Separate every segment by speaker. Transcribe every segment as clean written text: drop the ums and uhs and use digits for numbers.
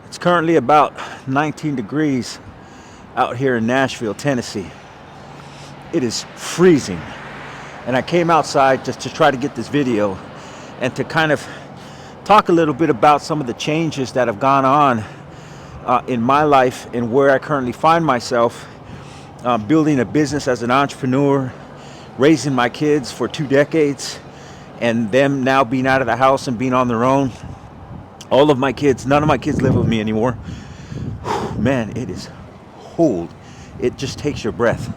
Speaker 1: It's currently about 19 degrees out here in Nashville, Tennessee. It is freezing. And I came outside just to try to get this video and to kind of talk a little bit about some of the changes that have gone on in my life and where I currently find myself, building a business as an entrepreneur, raising my kids for 2 decades, and them now being out of the house and being on their own. All of my kids, none of my kids live with me anymore. Man, it is cold. It just takes your breath.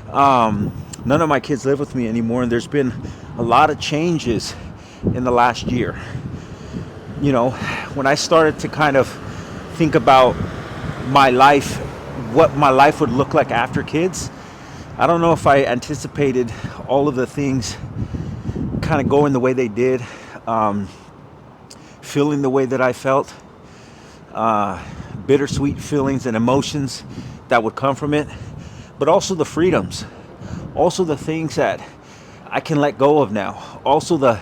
Speaker 1: None of my kids live with me anymore, and there's been a lot of changes in the last year. You know, when I started to kind of think about my life, what my life would look like after kids, I don't know if I anticipated all of the things kind of going the way they did, feeling the way that I felt, bittersweet feelings and emotions that would come from it, but also the freedoms, also the things that I can let go of now, also the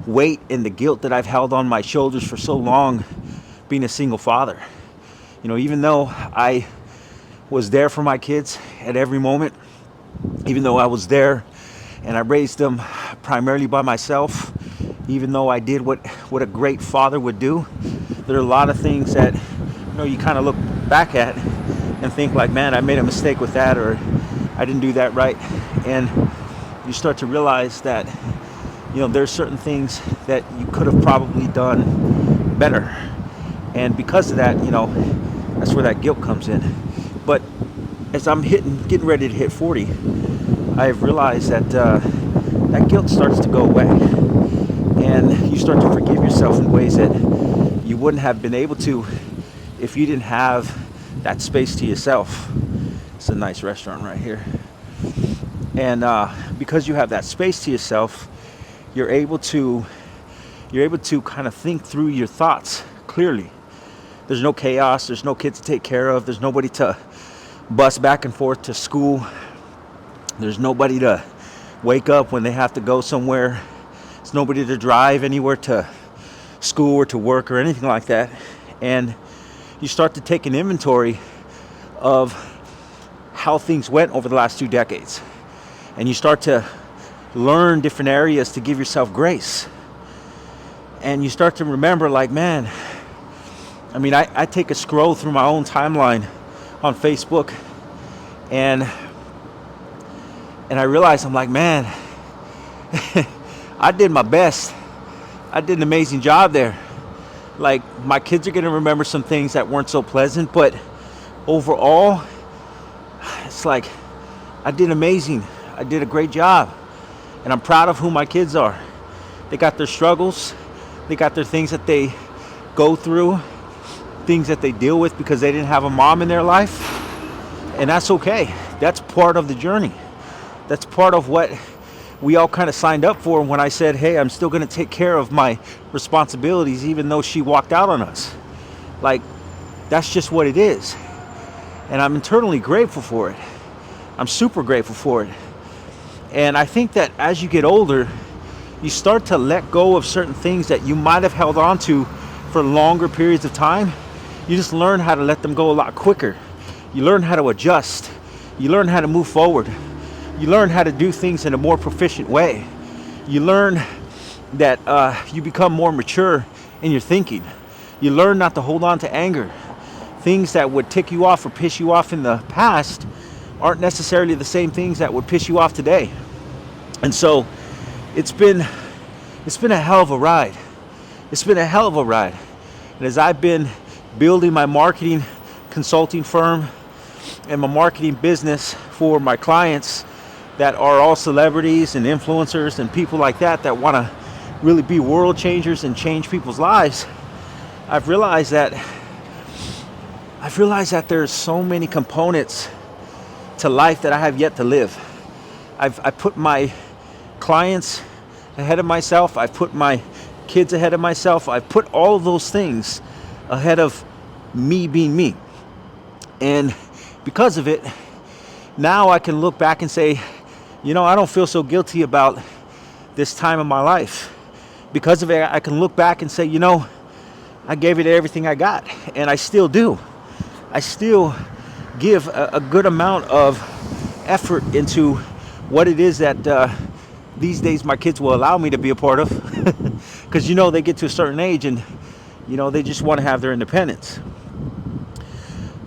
Speaker 1: weight and the guilt that I've held on my shoulders for so long being a single father. You know, even though I was there for my kids at every moment, even though I was there and I raised them primarily by myself, even though I did what a great father would do, there are a lot of things that, you know, you kind of look back at and think like, man, I made a mistake with that, or I didn't do that right. And you start to realize that, you know, there's certain things that you could have probably done better. And because of that, you know, that's where that guilt comes in. But as I'm getting ready to hit 40, I have realized that that guilt starts to go away. And you start to forgive yourself in ways that you wouldn't have been able to if you didn't have that space to yourself. It's a nice restaurant right here. And because you have that space to yourself, you're able to kind of think through your thoughts clearly. There's no chaos, there's no kids to take care of, there's nobody to bus back and forth to school, there's nobody to wake up when they have to go somewhere, there's nobody to drive anywhere to school or to work or anything like that. And you start to take an inventory of how things went over the last 2 decades. And you start to learn different areas to give yourself grace. And you start to remember, like, man, I mean, I take a scroll through my own timeline on Facebook, and I realize, I'm like, man, I did my best. I did an amazing job there. Like, my kids are going to remember some things that weren't so pleasant, but overall, it's like, I did amazing. I did a great job. And I'm proud of who my kids are. They got their struggles. They got their things that they go through, things that they deal with because they didn't have a mom in their life. And that's okay. That's part of the journey. That's part of what we all kind of signed up for when I said, hey, I'm still going to take care of my responsibilities even though she walked out on us. Like, that's just what it is. And I'm internally grateful for it. I'm super grateful for it. And I think that as you get older, you start to let go of certain things that you might have held on to for longer periods of time. You just learn how to let them go a lot quicker. You learn how to adjust. You learn how to move forward. You learn how to do things in a more proficient way. You learn that you become more mature in your thinking. You learn not to hold on to anger. Things that would tick you off or piss you off in the past aren't necessarily the same things that would piss you off today. And so it's been a hell of a ride. It's been a hell of a ride. And as I've been building my marketing consulting firm and my marketing business for my clients that are all celebrities and influencers and people like that want to really be world changers and change people's lives, I've realized that there's so many components to life that I have yet to live. I put my clients ahead of myself. I've put my kids ahead of myself. I've put all of those things ahead of me being me. And because of it, now I can look back and say, you know, I don't feel so guilty about this time of my life. Because of it, I can look back and say, you know, I gave it everything I got, and I still do. I still give a good amount of effort into what it is that these days my kids will allow me to be a part of. Because, they get to a certain age and, they just want to have their independence.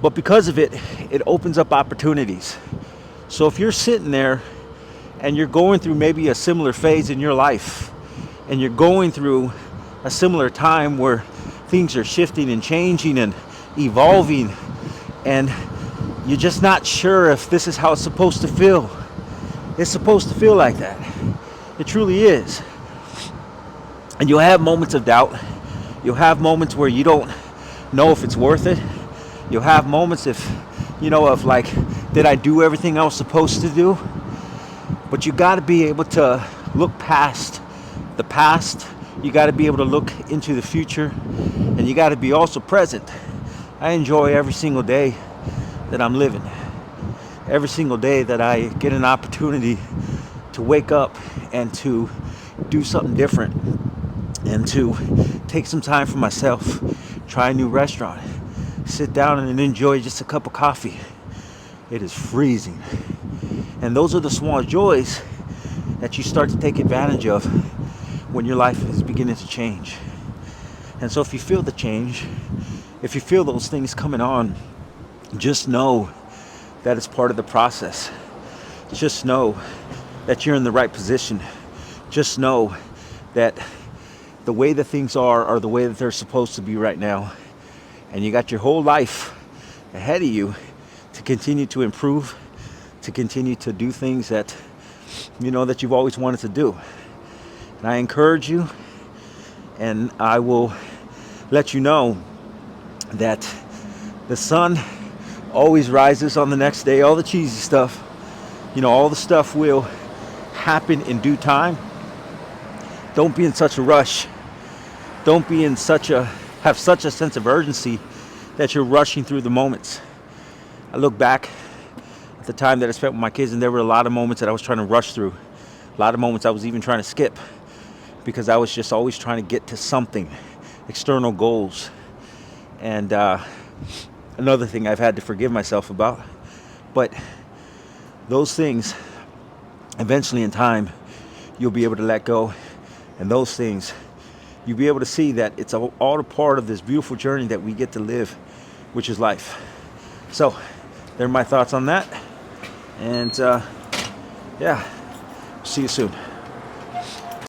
Speaker 1: But because of it, it opens up opportunities. So if you're sitting there and you're going through maybe a similar phase in your life, and you're going through a similar time where things are shifting and changing and evolving, and you're just not sure if this is how it's supposed to feel. It's supposed to feel like that. It truly is. And you'll have moments of doubt. You'll have moments where you don't know if it's worth it. You'll have moments of like, did I do everything I was supposed to do? But you got to be able to look past the past. You got to be able to look into the future, and you got to be also present. I enjoy every single day that I'm living. Every single day that I get an opportunity to wake up and to do something different, and to take some time for myself, try a new restaurant, sit down and enjoy just a cup of coffee. It is freezing. And those are the small joys that you start to take advantage of when your life is beginning to change. And so if you feel the change, if you feel those things coming on, just know that it's part of the process. Just know that you're in the right position. Just know that the way that things are the way that they're supposed to be right now. And you got your whole life ahead of you to continue to improve, to continue to do things that that you've always wanted to do. And I encourage you, and I will let you know that the sun always rises on the next day. All the cheesy stuff, all the stuff will happen in due time. Don't be in such a rush. Don't be in have such a sense of urgency that you're rushing through the moments. I look back at the time that I spent with my kids, and there were a lot of moments that I was trying to rush through. A lot of moments I was even trying to skip, because I was just always trying to get to something, external goals. And another thing I've had to forgive myself about. But those things, eventually in time, you'll be able to let go. And those things, you'll be able to see that it's all a part of this beautiful journey that we get to live, which is life. So, there are my thoughts on that. And yeah, see you soon.